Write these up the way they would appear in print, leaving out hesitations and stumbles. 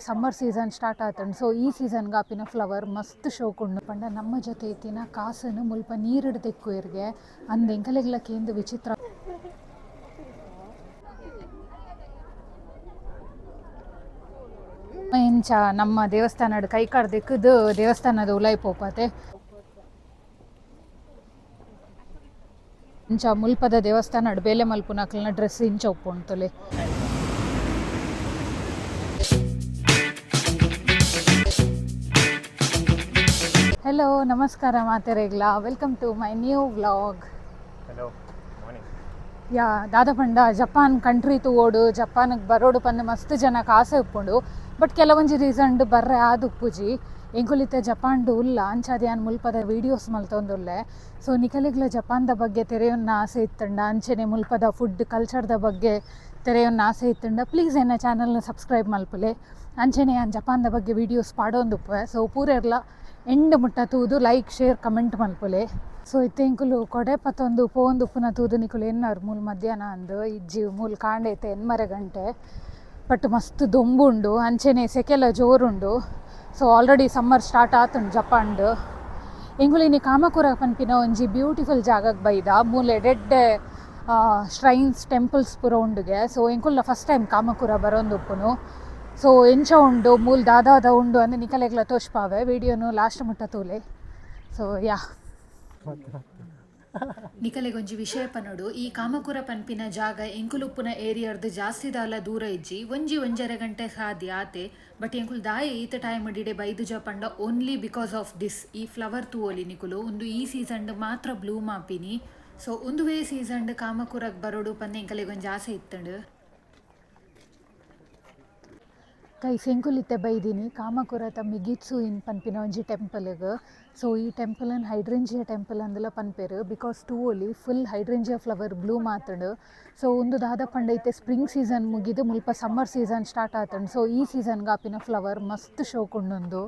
Summer season start ಆತಂಡು so ಈ ಸೀಸನ್ಗೆ ಆಪಿನ ಫ್ಲವರ್ ಮಸ್ತ್ ಶೋಕುಂಡು ಪಂಡ ನಮ್ಮ ಜೊತೆ ಇತ್ತಿನ ಕಾಸನ್ನು ಮುಲ್ಪ ನೀರಿಡು ತೆಕ್ಕು ಇರ್ಗೆ ಅಂದ ಎಂಕಲೆಗ್ಲಕ್ಕೇಂದು ವಿಚಿತ್ರ ಇಂಚ ನಮ್ಮ ದೇವಸ್ಥಾನದ ಕೈಕಾಡ್ ದಿಕ್ಕದು ದೇವಸ್ಥಾನದ ಉಲಾಯಿ ಪೋಪತೆ ಇಂಚ ಮುಲ್ಪದ ದೇವಸ್ಥಾನ ಬೇಲೆ ಮಲ್ಪುನಕ್ಲನ ಡ್ರೆಸ್ ಇಂಚ ಒಪ್ಪುಂಟುಲೆ. ಹೆಲೋ ನಮಸ್ಕಾರ ಮಾತೆರೆಗ್ಲ, welcome to my new vlog. Hello morning. Yeah ದಾದ ಪಂಡ ಜಪಾನ್ ಕಂಟ್ರಿ ತೂವೋಡು ಜಪಾನ್ಗೆ ಬರೋಡು ಪಂದು ಮಸ್ತ್ ಜನಕ್ಕೆ ಆಸೆ ಉಪ್ಪುಂಡು. ಬಟ್ ಕೆಲವೊಂಜಿ ರೀಸನ್ಡ್ ಬರ್ರೆ ಆದು ಉಪ್ಪುಜಿ ಎಂಕುಲಿತ್ತೆ ಜಪಾನ್ಡು ಉಲ್ಲ ಅಂಚಾದ ಯಾನ್ ಮುಲ್ಪದ ವೀಡಿಯೋಸ್ ಮಲ್ತೊಂದುಲ್ಲೆ. ಸೊ ನಿಕಲಿಗ್ಲ ಜಪಾನ್ದ ಬಗ್ಗೆ ತೆರೆಯೊನ್ನ ಆಸೆ ಇತ್ತಂಡ ಅಂಚೆನೆ ಮುಲ್ಪದ ಫುಡ್ ಕಲ್ಚರ್ದ ಬಗ್ಗೆ ತೆರೆಯೊನ್ನ ಆಸೆ ಇತ್ತಂಡ ಪ್ಲೀಸ್ ಎನ್ನ ಚಾನಲ್ನ ಸಬ್ಸ್ಕ್ರೈಬ್ ಮಲ್ಪುಲೆ. ಅಂಚೆನೆ ಯಾನ್ ಜಪಾನ್ದ ಬಗ್ಗೆ ವೀಡಿಯೋಸ್ ಪಾಡೊಂದುಪ್ಪೆ. ಸೊ ಪೂರೆರ್ಲ ಎಂಡ್ ಮುಟ್ಟ ತೂದು ಲೈಕ್ ಶೇರ್ ಕಮೆಂಟ್ ಮಲ್ಪುಲೆ. ಸೊ ಇತ್ತೆ ಇಂಕುಲು ಕೊಡೆ ಪತ್ತೊಂದು ಪೋಂದು ಉಪ್ಪುನ ತೂದು ನಿಕುಲು ಎನ್ನರು ಮೂಲು ಮಧ್ಯಾಹ್ನ ಅಂದು ಇಜ್ಜಿ ಮೂಲು ಕಾಂಡೈತೆ ಎನ್ಮರೆ ಗಂಟೆ. ಬಟ್ ಮಸ್ತ್ ದೊಂಬುಂಡು ಅಂಚೆನೆ ಸೆಕೆಲ ಜೋರುಂಡು. ಸೊ ಆಲ್ರೆಡಿ ಸಮ್ಮರ್ ಸ್ಟಾರ್ಟ್ ಆತುಂಡು ಜಪಾನ್ಡು. ಎಂಕುಲಿನಿ ಕಾಮಕುರ ಪನ್ಪಿನ ಒಂಜಿ ಬ್ಯೂಟಿಫುಲ್ ಜಾಗಕ್ಕೆ ಬೈದ ಮೂಲೆ ಡೆಡ್ಡೆ ಶ್ರೈನ್ಸ್ ಟೆಂಪಲ್ಸ್ ಪೂರ ಉಂಡುಗೆ. ಸೊ ಎಂಕುಲ್ಲ ಫಸ್ಟ್ ಟೈಮ್ ಕಾಮಕುರ ಬರೋಂದುಪ್ಪುನು. ಸೊ ಎಂಚ ಉಂಡು ಮೂಲು ದಾದಾದ ಉಂಡು ಅಂದರೆ ನಿಕಲೆಗ್ಲ ತೋಷ್ಪಾವೆ ವಿಡಿಯೋನು ಲಾಸ್ಟ್ ಮುಟ್ಟ ತೂಲೆ. ಸೊ ಯಾ ನಿಕಲೆಗೊಂಜಿ ವಿಷಯ ಪನೋಡು ಈ ಕಾಮಕುರ ಪನ್ಪಿನ ಜಾಗ ಎಂಕುಲುಪ್ಪುನ ಏರಿಯಾರ್ದು ಜಾಸ್ತಿ ದಾಲ ದೂರ ಇಜ್ಜಿ ಒಂಜರೆ ಗಂಟೆ ಸಾಧ್ಯ ಆತೆ. ಬಟ್ ಎಂಕುಲು ದಾಯೆ ಈತ ಟೈಮ್ ಡಿಡೆ ಬೈದುಜ ಪಂಡ ಓನ್ಲಿ ಬಿಕಾಸ್ ಆಫ್ ದಿಸ್ ಈ ಫ್ಲವರ್ ತೂವೊಲಿ ನಿಕುಲು ಒಂದು ಈ ಸೀಸನ್ಡ್ ಮಾತ್ರ ಬ್ಲೂಮ್ ಆಪಿನಿ. ಸೊ ಒಂದು ವೇ ಸೀಸನ್ಡ್ ಕಾಮಕುರಕ್ಕೆ ಬರೋಡು ಪಂದ ಎಂಕಲೆಗೊಂಜಿ ಆಸೆ ಇತ್ತಂಡು. ಕೈ ಸೆಂಕುಲಿತ್ತೆ ಬೈದಿನಿ ಕಾಮಕುರತ ಮಿಗಿತ್ಸು ಇನ್ ಪನ್ಪಿನ ಒಂಜಿ ಟೆಂಪಲ್ಗೆ. ಸೊ ಈ ಟೆಂಪಲನ್ನು ಹೈಡ್ರೇಂಜಿಯಾ ಟೆಂಪಲ್ ಅಂದೆಲ್ಲ ಪನ್ಪೆರು ಬಿಕಾಸ್ ಟೂವೊಲಿ ಫುಲ್ ಹೈಡ್ರೇಂಜಿಯಾ ಫ್ಲವರ್ ಬ್ಲೂಮ್ ಆತಂಡು. ಸೊ ಒಂದು ದಾದ ಪಂಡ ಇತ್ತೆ ಸ್ಪ್ರಿಂಗ್ ಸೀಸನ್ ಮುಗಿದು ಮುಲ್ಪ ಸಮ್ಮರ್ ಸೀಸನ್ ಸ್ಟಾರ್ಟ್ ಆತಂಡು. ಸೊ ಈ ಸೀಸನ್ಗೆ ಆಪಿನ ಫ್ಲವರ್ ಮಸ್ತ್ ಶೋಕುಂಡೊಂದು.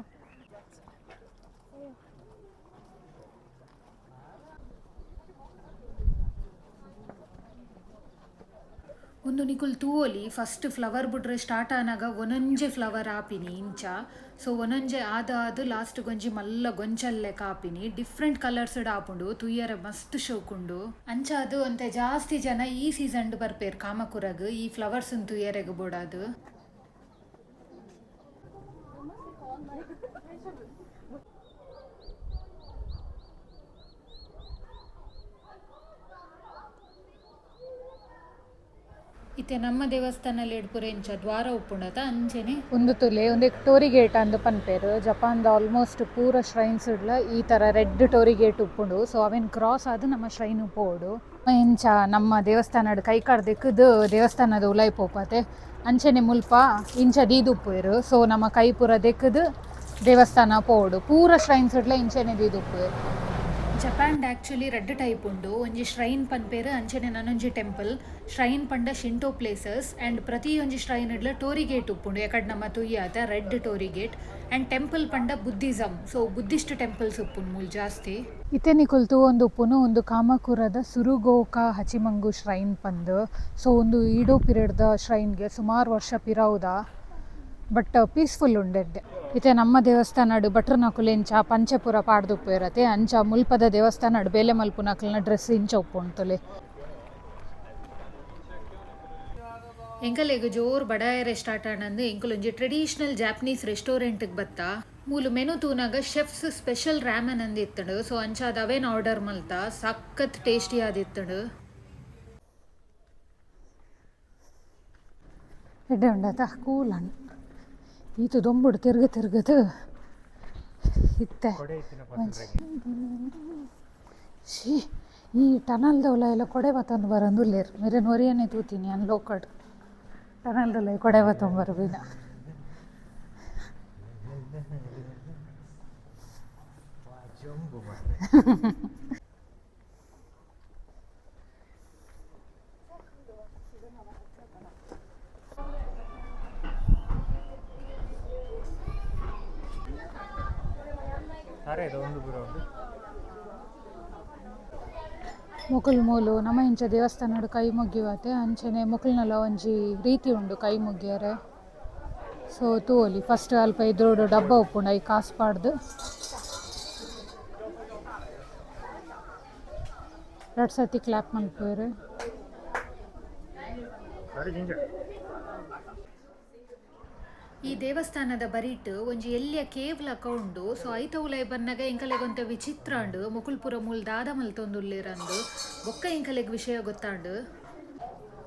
ಒಂದು ನಿಕುಲ್ ತೂವೊಲಿ ಫಸ್ಟ್ ಫ್ಲವರ್ ಬಿಡ್ರೆ ಸ್ಟಾರ್ಟ್ ಆನಾಗ ಒಂದೊಂಜೆ ಫ್ಲವರ್ ಆಪಿನಿ ಇಂಚ. ಸೊ ಒಂದೊಂಜೆ ಆದ ಲಾಸ್ಟ್ ಗೊಂಜಿ ಮಲ್ಲ ಗೊಂಚಲ್ಲೆ ಕಾಪಿನಿ ಡಿಫ್ರೆಂಟ್ ಕಲರ್ಸ್ಡ್ ಆಪುಂಡು ತುಯ್ಯರೆ ಮಸ್ತ್ ಶೋಕುಂಡು. ಅಂಚ ಅದು ಅಂತೆ ಜಾಸ್ತಿ ಜನ ಈ ಸೀಸನ್ಡ್ ಬರ್ಪೇರು ಕಾಮಕುರಗ್ ಈ ಫ್ಲವರ್ಸ್ ತುಯ್ಯರೆಗ್ ಬೋಡಾದು. ಇತ್ತೆ ನಮ್ಮ ದೇವಸ್ಥಾನಲ್ಲಿ ಎಡ್ಪುರ ಇಂಚ ದ್ವಾರ ಉಪ್ಪುಂಡತ ಅಂಚೆನೆ ಒಂದು ತುಲೆ ಒಂದು ಟೋರಿ ಗೇಟ್ ಅಂದು ಪನ್ಪೇರು. ಜಪಾನ್ದ ಆಲ್ಮೋಸ್ಟ್ ಪೂರ ಶ್ರೈನ್ಸ್ ಇಡ್ಲ ಈ ಥರ ರೆಡ್ ಟೋರಿ ಗೇಟ್ ಉಪ್ಪುಂಡು. ಸೊ ಅವೇನು ಕ್ರಾಸ್ ಆದು ನಮ್ಮ ಶ್ರೈನ್ ಉಪ್ಪೋಡು. ಇಂಚ ನಮ್ಮ ದೇವಸ್ಥಾನದ ಕೈಕಾಡ್ ದಿಕ್ಕದು ದೇವಸ್ಥಾನದ ಉಲಾಯಿ ಪೋಪತೆ ಅಂಚೆನೆ ಮುಲ್ಪ ಇಂಚ ದೀದು ಉಪ್ಪುವೆರು. ಸೊ ನಮ್ಮ ಕೈ ಪೂರ ದಿಕ್ಕದು ದೇವಸ್ಥಾನ ಪೋಡು ಪೂರ ಶ್ರೈನ್ಸ್ ಇಡ್ಲ ಇಂಚೆನೆ ದೀದು ಉಪ್ಪುವೆರು. ಜಪಾನ್ಡ್ ಆ್ಯಕ್ಚುಲಿ ರೆಡ್ ಟೈಪ್ ಉಂಡು. ಒಂಜಿ ಶ್ರೈನ್ ಪನ್ಪೇರು ಅಂಚೆನೆ ನನೊಂಜಿ ಟೆಂಪಲ್ ಶ್ರೈನ್ ಪಂಡ ಶಿಂಟೋ ಪ್ಲೇಸಸ್ ಆ್ಯಂಡ್ ಪ್ರತಿಯೊಂಜಿ ಶ್ರೈನ್ ಇಡ್ಲ ಟೋರಿ ಗೇಟ್ ಉಪ್ಪುಂಡು ಎಕಡ್ ನಮ್ಮ ತುಯ್ಯಾತ ರೆಡ್ ಟೋರಿ ಗೇಟ್ ಆ್ಯಂಡ್ ಟೆಂಪಲ್ ಪಂಡ ಬುದ್ಧಿಸಮ್. ಸೊ ಬುದ್ಧಿಸ್ಟ್ ಟೆಂಪಲ್ಸ್ ಉಪ್ಪುಂಡು ಮೂಲು ಜಾಸ್ತಿ. ಇತ್ತೆ ನಿಕುಲ್ತು ಒಂದು ಉಪ್ಪುನು ಒಂದು ಕಾಮಕುರದ ಸುರುಗೋಕ ಹಚಿಮಂಗು ಶ್ರೈನ್ ಪಂದು. ಸೊ ಒಂದು ಈಡೋ ಪಿರಿಯಡ್ದ ಶ್ರೈನ್ಗೆ ಸುಮಾರು ವರ್ಷ ಪಿರವುದ ಬಟ್ ಪೀಸ್ಫುಲ್ ಉಂಡೆಡ್ಡೆ. ಇತ್ತೆ ನಮ್ಮ ದೇವಸ್ಥಾನಡು ಭಟ್ರ ನಕುಲೆಂಚ ಪಂಚಪುರ ಪಾಡ್ದುಪ್ಪು ಇರತ್ತೆ ಅಂಚ ಮುಲ್ಪದ ದೇವಸ್ಥಾನಡು ಬೇಲೆ ಮಲ್ಪು ನಕಲ್ನ ಡ್ರೆಸ್ ಇಂಚ ಉಪ್ಪುಂಟುಲೆ. ಎಂಕಲೆಗ್ ಜೋರು ಬಡಾಯರೆ ಸ್ಟಾರ್ಟ್ ಆನಂದು ಎಂಕುಲೊಂಜಿ ಟ್ರೆಡಿಷನಲ್ ಜಾಪನೀಸ್ ರೆಸ್ಟೋರೆಂಟ್ಗೆ ಬತ್ತ ಮೂಲು ಮೆನು ತೂನಾಗ ಶೆಫ್ಸ್ ಸ್ಪೆಷಲ್ ರ್ಯಾಮನ್ ಅಂದು ಇತ್ತಂಡು. ಸೊ ಅಂಚಾದ ಅವೇನು ಆರ್ಡರ್ ಮಲ್ತ ಸಖತ್ ಟೇಸ್ಟಿ ಆದಿತ್ತಂಡು. ಎಡ್ಡೆ ಉಂಡತ ಕೂಲನ್ ಈತು ದೊಂಬುಡು ತಿರುಗದು ಇತ್ತೆ. ಶೀ ಈ ಟನಲ್ದವಲ ಎಲ್ಲ ಕೊಡೆ ಬತ್ತೊಂದು ಬರೋದು ಇಲ್ಲೇರು ಮೇರೆ ನೊರಿಯನ್ನೇ ತೂತೀನಿ ನಾನು ಲೋಕಡ್ ಟನಲ್ದಲ್ಲ ಕೊಡೆ ಬತ್ತೊಂಬರು ಬೀನ. ಮೊಕಲ್ ಮೂಲು ನಮ್ಮ ಇಂಚ ದೇವಸ್ಥಾನಡು ಕೈ ಮುಗ್ಗಿವತ್ತೆ ಅಂಚನೆ ಮೊಕಲ್ನಲ್ಲ ಒಂಜಿ ರೀತಿ ಉಂಡು ಕೈ ಮುಗ್ಗ್ಯಾರೆ. ಸೊ ಸೊ ತೂವೊಲಿ ಫಸ್ಟ್ ಅಲ್ಪ ಇದ್ರೋಡು ಡಬ್ಬ ಉಪ್ಪುಂಡು ಐ ಕಾಸು ಪಾಡ್ದು 2 ಸತಿ ಕ್ಲಾಪ್ ಮಲ್ಪುವೆರ್. ಈ ದೇವಸ್ಥಾನದ ಬರಿಟ್ ಒಂಜಿ ಎಲ್ಲಿಯ ಕೇವ್ ಲಕ ಉಂಡು. ಸೊ ಐತ ಉಲೈ ಬನ್ನಗ ಎಂಕಲೆಗೊಂತ ವಿಚಿತ್ರ ಉಂಡು. ಮುಕುಲ್ಪುರ ಮೂಲ್ ದಾದ ಮಲ್ತೊಂದುಲ್ಲೆರಂದು ಬೊಕ್ಕ ಎಂಕಲೆಗ್ ವಿಷಯ ಗೊತ್ತಾಂಡು.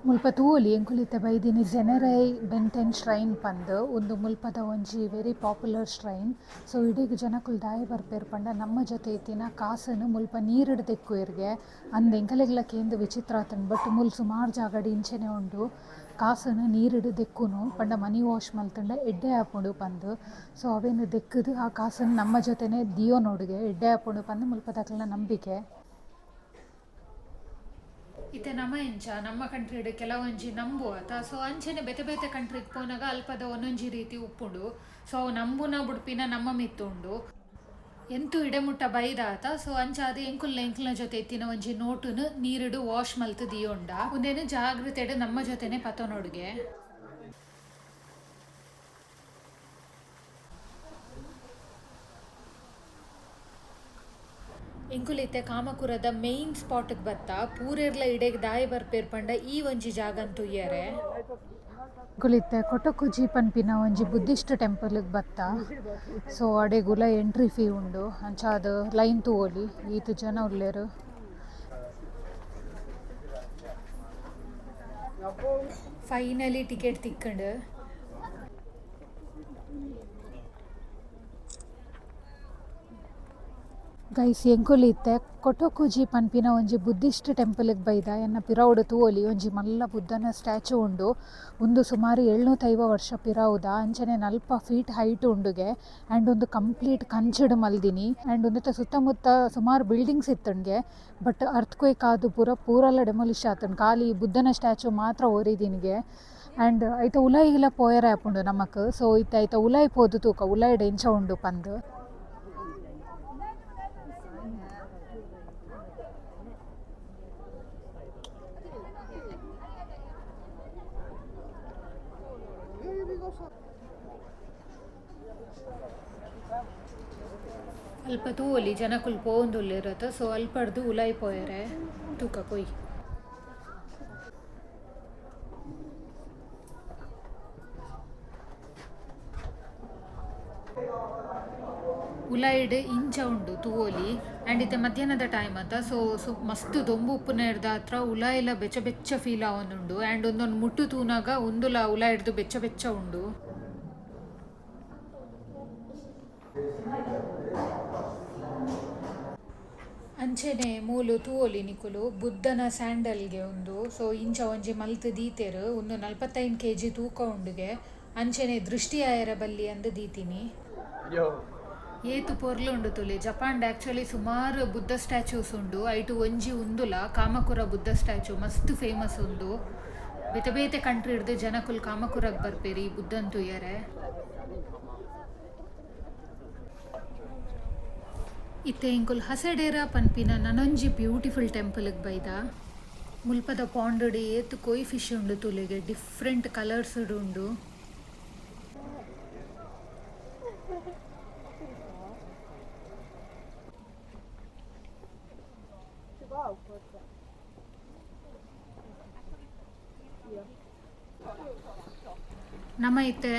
ಮುಲ್ಪ ತೂವೊಲಿ ಎಂಕುಲಿತ್ತೆ ಬೈದಿನಿ ಜೆನೆರೈ ಬೆಂಟೆನ್ ಶ್ರೈನ್ ಪಂದ್ ಒಂದು ಮುಲ್ಪದ ಒಂಜಿ ವೆರಿ ಪಾಪ್ಯುಲರ್ ಶ್ರೈನ್. ಸೊ ಇಡೀಗ್ ಜನಕ್ಕುಲು ದಾಯೆ ಬರ್ಪೇರ್ ಪಂಡ ನಮ್ಮ ಜೊತೆ ಇತ್ತಿನ ಕಾಸನ್ನು ಮುಲ್ಪ ನೀರಿಡ್ ತೆಕ್ಕುವೆರ್ಗೆ ಅಂದ್ ಎಂಕಲೆಗ್ಲ ಕೇಂದು ವಿಚಿತ್ರ ಆತನ್. ಬಟ್ ಮುಲ್ ಸುಮಾರು ಜಾಗಡ್ ಇಂಚೆನೆ ಉಂಡು ಕಾಸನ್ನು ನೀರಿಡ್ ದೆಕ್ಕುನು ಪಂಡ ಮನಿ ವಾಶ್ ಮಲ್ತಂಡ ಎಡ್ಡೆ ಆಪುಂಡು ಪಂದ್. ಸೊ ಅವೇನು ದೆಕ್ಕುದು ಆ ಕಾಸನ್ನು ನಮ್ಮ ಜೊತೆನೆ ದಿಯೋನೊಡುಗೆ ಎಡ್ಡೆ ಆಪುಂಡು ಪಂದ್ ಮುಲ್ಪದಕ್ಲ ನಂಬಿಕೆ. ಇತ್ತೆ ನಮ್ಮ ಕಂಟ್ರಿಡ್ ಕೆಲವೊಂಜಿ ನಂಬುವಾತ. ಸೊ ಅಂಚೆನೆ ಬೇತೆ ಬೇತೆ ಕಂಟ್ರಿಗೆ ಪೋನಾಗ ಅಲ್ಪದ ಒಂದೊಂಜಿ ರೀತಿ ಉಪ್ಪುಂಡು. ಸೊ ಅವು ನಂಬುನ ಬುಡ್ಪಿನ ನಮ್ಮ ಮಿತ್ತುಂಡು ಎಂತೂ ಇಡೆಮುಟ್ಟ ಬೈದಾತ. ಸೊ ಅಂಚಾದ ಎಂಕುಲ್ನ ಜೊತೆ ಎತ್ತಿನ ಒಂಜಿ ನೋಟುನು ನೀರಿಡು ವಾಶ್ ಮಲ್ತು ದಿಯೋಂಡ ಒಂದೇನು ಜಾಗ್ರತೆಡ್ ನಮ್ಮ ಜೊತೆನೆ ಪತೊನೊಡುಗೆ. ಎಂಕುಲಿತ್ತೆ ಕಾಮಕುರದ ಮೇಯ್ನ್ ಸ್ಪಾಟ್ಗೆ ಬತ್ತ ಪೂರೆರ್ಲ ಇಡೆಗ್ ದಾಯೆ ಬರ್ಪೇರ್ ಪಂಡ ಈ ಒಂಜಿ ಜಾಗಂತೂ ಇಯರೆ. ಎಂಕುಲಿತ್ತೆ ಕೊಟಕುಜಿ ಪನ್ಪಿನ ಒಂಜಿ ಬುದ್ಧಿಸ್ಟ್ ಟೆಂಪಲ್ಗೆ ಬತ್ತ. ಸೊ ಅಡೆಗುಲ ಎಂಟ್ರಿ ಫೀ ಉಂಡು ಅಂಚಾದ ಲೈನ್ ತೂವೊಲಿ ಈತ್ ಜನ ಉಲ್ಲೆರ್. ಫೈನಲಿ ಟಿಕೆಟ್ ತಿಕ್ಕಂಡು ಗೈಸ್ ಎಂಕುಲಿತ್ತೆ ಕೊಟಕುಜಿ ಪನ್ಪಿನ ಒಂಜಿ ಬುದ್ಧಿಸ್ಟ್ ಟೆಂಪಲ್ಗೆ ಬೈದ ಎನ್ನ ಪಿರವುಡು ತೂವೊಲಿ ಒಂಜಿ ಮಲ್ಲ ಬುದ್ಧನ ಸ್ಟ್ಯಾಚು ಉಂಡು. ಒಂದು ಸುಮಾರು 750 ವರ್ಷ ಪಿರವುದ ಅಂಚನೆ 40 ಫೀಟ್ ಹೈಟ್ ಉಂಡುಗೆ. ಆ್ಯಂಡ್ ಒಂದು ಕಂಪ್ಲೀಟ್ ಕಂಚಡ್ ಮಲ್ದಿನಿ. ಆ್ಯಂಡ್ ಒಂದಿತ್ತ ಸುತ್ತಮುತ್ತ ಸುಮಾರು ಬಿಲ್ಡಿಂಗ್ಸ್ ಇತ್ತನ್ಗೆ. ಬಟ್ ಅರ್ಥ್ಕ್ವೇಕ್ ಆದು ಪೂರಲ್ಲ ಡೆಮೊಲಿಷ್ ಆತನ್. ಖಾಲಿ ಬುದ್ಧನ ಸ್ಟ್ಯಾಚು ಮಾತ್ರ ಒರಿದಿನ್ಗೆ. ಆ್ಯಂಡ್ ಐತ ಉಲಾಯಿಲ ಪೋಯರೆ ಆಪುಂಡು ನಮಕ್. ಸೊ ಐತ ಉಲಾಯಿ ಪೋದು ತೂಕ ಉಲಾಯಿಡ್ ಎಂಚ ಉಂಡು ಪಂದ್. ಅಲ್ಪ ತೂವೊಲಿ ಜನಕ್ಕುಲು ಪೋವೊಂದುಲ್ಲೆರತ. ಸೊ ಅಲ್ಪಡ್ದು ಉಲಾಯಿ ಪೋಯರೆ ತೂಕ ಕೊಯ್. ಉಲಾಯಿಡ್ ಇಂಚ ಉಂಡು ತೂವೊಲಿ. ಆ್ಯಂಡ್ ಇತ್ತೆ ಮಧ್ಯಾಹ್ನದ ಟೈಮ್ ಅಂತ. ಸೊ ಮಸ್ತ್ ದೊಂಬು ಉಪ್ಪುನೆರ್ದ ಹತ್ರ ಉಲಾಯಿಲ ಬೆಚ್ಚ ಬೆಚ್ಚ ಫೀಲ್ ಆವೊಂದುಂಡು. ಆ್ಯಂಡ್ ಒಂದೊಂದು ಮುಟ್ಟು ತೂನಾಗ ಒಂದುಲ ಉಲಾಯಿಡ್ದು ಬೆಚ್ಚ ಬೆಚ್ಚ ಉಂಡು. ಅಂಚೆನೆ ಮೂಲು ತೂವೊಲಿ ನಿಕುಲು ಬುದ್ಧನ ಸ್ಯಾಂಡಲ್ಗೆ ಉಂದು. ಸೊ ಇಂಚ ಒಂಜಿ ಮಲ್ತ್ ದೀತೆರ್ ಒಂದು 45 kg ತೂಕ ಉಂಡುಗೆ. ಅಂಚೆನೆ ದೃಷ್ಟಿ ಆಯರ ಬಲ್ಲಿ ಅಂದ್ ದೀತಿನಿ. ಏತು ಪೊರ್ಲು ಉಂಡು ತುಲಿ. ಜಪಾನ್ಡ್ ಆ್ಯಕ್ಚುಲಿ ಸುಮಾರು ಬುದ್ಧ ಸ್ಟ್ಯಾಚ್ಯೂಸ್ ಉಂಡು. ಐಟು ಒಂಜಿ ಉಂದುಲ ಕಾಮಕುರ ಬುದ್ಧ ಸ್ಟ್ಯಾಚ್ಯೂ ಮಸ್ತ್ ಫೇಮಸ್ ಉಂಡು. ಬೇತೆ ಬೇತೆ ಕಂಟ್ರಿ ಹಿಡ್ದು ಜನಕ್ಕುಲು ಕಾಮಕುರಗ್ ಬರ್ಪೇರಿ ಈ ಬುದ್ಧನ್ ತುಯ್ಯರೆ. ಇತ್ತೆ ಇಂಕುಲ್ ಹಸೆಡೇರ ಪನ್ಪಿನ ನನೊಂಜಿ ಬ್ಯೂಟಿಫುಲ್ ಟೆಂಪಲ್ಗೆ ಬೈದ. ಮುಲ್ಪದ ಪಾಂಡುಡು ಏತ್ ಕೊಯ್ ಫಿಶ್ ಉಂಡು ತುಲೆಗೆ ಡಿಫ್ರೆಂಟ್ ಕಲರ್ಸ್ ಉಂಡು.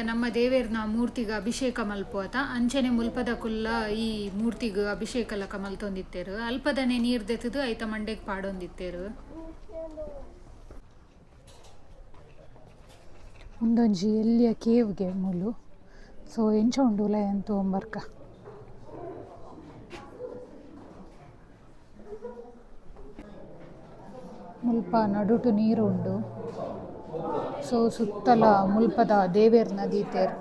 ನಮ್ಮ ದೇವೇರ್ನ ಮೂರ್ತಿಗೆ ಅಭಿಷೇಕ ಮಲ್ಪುವತ ಅಂಚನೆ ಮುಲ್ಪದ ಕುಲ್ಲ ಈ ಮೂರ್ತಿಗೆ ಅಭಿಷೇಕ ಲಕ ಮಲ್ತೊಂದಿತ್ತೇರು. ಅಲ್ಪದನೆ ನೀರು ದೆತ್ತದು ಐತ ಮಂಡೆಗೆ ಪಾಡೊಂದಿತ್ತೇರು. ಒಂದೊಂಜಿ ಎಲ್ಲಿಯ ಕೇವ್ಗೆ ಮೂಲು. ಸೊ ಎಂಚ ಉಂಡು ಉಲಾಯಿ ಅಂತೂ ಒಂಬರ್ಕ. ಮುಲ್ಪ ನಡುಟು ನೀರು ಉಂಡು. ಸೊ ಸುತ್ತಲ ಮುಲ್ಪದ ದೇವೇರ್ನ ದೀತೆರ್.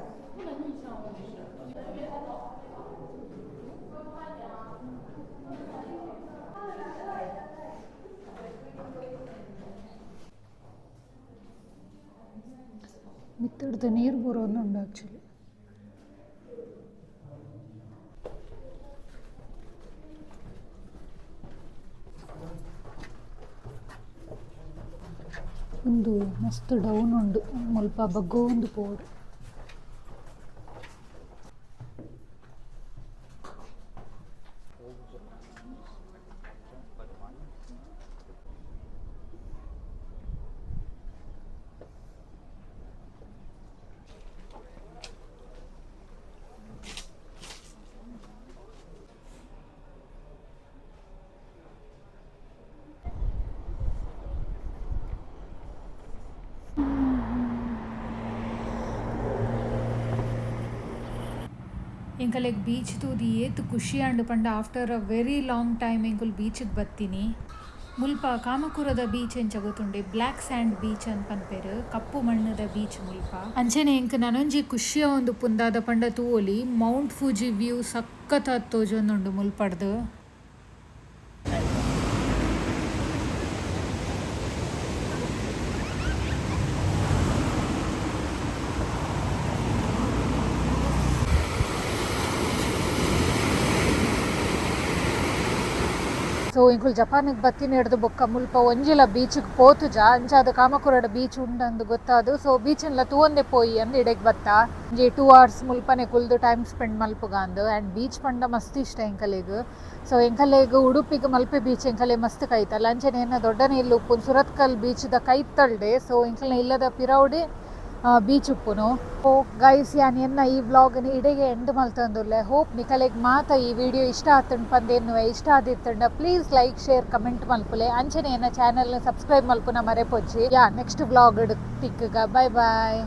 ಮಿತ್ತಡ್ದು ನೀರು ಬರೋದುಂಡು ಆ್ಯಕ್ಚುಲಿ. ಒಂದು ಮಸ್ತ್ ಡೌನ್ ಉಂಡು ಮುಲ್ಪ ಬಗ್ಗೋಂದು ಪೋಡು. ಎಂಕಲೆಗ್ ಬೀಚ್ ತೂದಿ ಏತ್ ಖುಷಿ ಅಂಡು ಪಂಡ after a very long time ಎಂಕುಲು ಬೀಚ್ಗೆ ಬತ್ತೀನಿ. ಮುಲ್ಪ ಕಾಮಕುರದ ಬೀಚ್ ಎಂಚ ಗೊತ್ತುಂಡೆ ಬ್ಲ್ಯಾಕ್ ಸ್ಯಾಂಡ್ ಬೀಚ್ ಅಂತ ಪನ್ಪೆರ್, ಕಪ್ಪು ಮಣ್ಣದ ಬೀಚ್ ಮುಲ್ಪ. ಅಂಚನೆ ಎಂಕ್ ನನೊಂಜಿ ಖುಷಿಯ ಒಂದು ಪುಂದಾದ ಪಂಡ ತೂವೊಲಿ ಮೌಂಟ್ ಫೂಜಿ ವ್ಯೂ ಸಖತ್ ತೋಜೊಂದುಂಡು ಮುಲ್ಪಡ್ದು. ಸೊ ಇಂಕುಲು ಜಪಾನಿಗೆ ಬತ್ತಿನ ಹಿಡ್ದು ಬೊಕ್ಕ ಮುಲ್ಪ ಒಂಜಿಲ ಬೀಚ್ಗೆ ಪೋತುಜ ಅಂಚಾದ ಕಾಮಕುರಡ ಬೀಚ್ ಉಂಡಂದು ಗೊತ್ತಾದು. ಸೊ ಬೀಚನ್ಲ ತೂವೊಂದೆ ಪೋಯಿ ಅಂದ್ ಇಡೆಗ್ ಬತ್ತ ಒಂಜಿ 2 hours ಮುಲ್ಪನೆ ಕುಲ್ದು ಟೈಮ್ ಸ್ಪೆಂಡ್ ಮಲ್ಪುಗಾಂದು. ಆ್ಯಂಡ್ ಬೀಚ್ ಪಂಡ ಮಸ್ತ್ ಇಷ್ಟ ಎಂಕಲೆಗ್. ಸೊ ಎಂಕಲೆಗ್ ಉಡುಪಿಗೆ ಮಲ್ಪೆ ಬೀಚ್ ಎಂಕಲೆ ಮಸ್ತ್ ಕೈತಲ್ಲ, ಅಂಚನೆ ಏನ ದೊಡ್ಡನೆ ಇಲ್ಲಿ ಉಪ್ಪುನು ಸುರತ್ಕಲ್ ಬೀಚ್ದ ಕೈತಲ್ಡೆ. ಸೊ ಎಂಕಲ್ನ ಇಲ್ಲದ ಪಿರವುಡೆ ಬೀಚ್ ಉಪ್ಪುನು. ಓ ಗೈಸ್, ಯಾನ್ ಎನ್ನ ಈ ವ್ಲಾಗ್ನ ಇಡೆಗೆ ಎಂಡ್ ಮಲ್ತಂದುಲ್ಲೆ. ಹೋಪ್ ನಿಕಲೆಗ್ ಮಾತ ಈ ವಿಡಿಯೋ ಇಷ್ಟ ಆತುಂಡು ಪಂದೇನುವೆ. ಇಷ್ಟ ಆದಿತ್ತಂಡ ಪ್ಲೀಸ್ ಲೈಕ್ ಶೇರ್ ಕಮೆಂಟ್ ಮಲ್ಪುಲೆ. ಅಂಚನೆ ಎನ್ನ ಚಾನಲ್ನ ಸಬ್ಸ್ಕ್ರೈಬ್ ಮಲ್ಪುನ ಮರೆಪೊಜ್ಜಿ. ನೆಕ್ಸ್ಟ್ ವ್ಲಾಗ್ ತಿಕ್ಕಗ. ಬೈ ಬಾಯ್.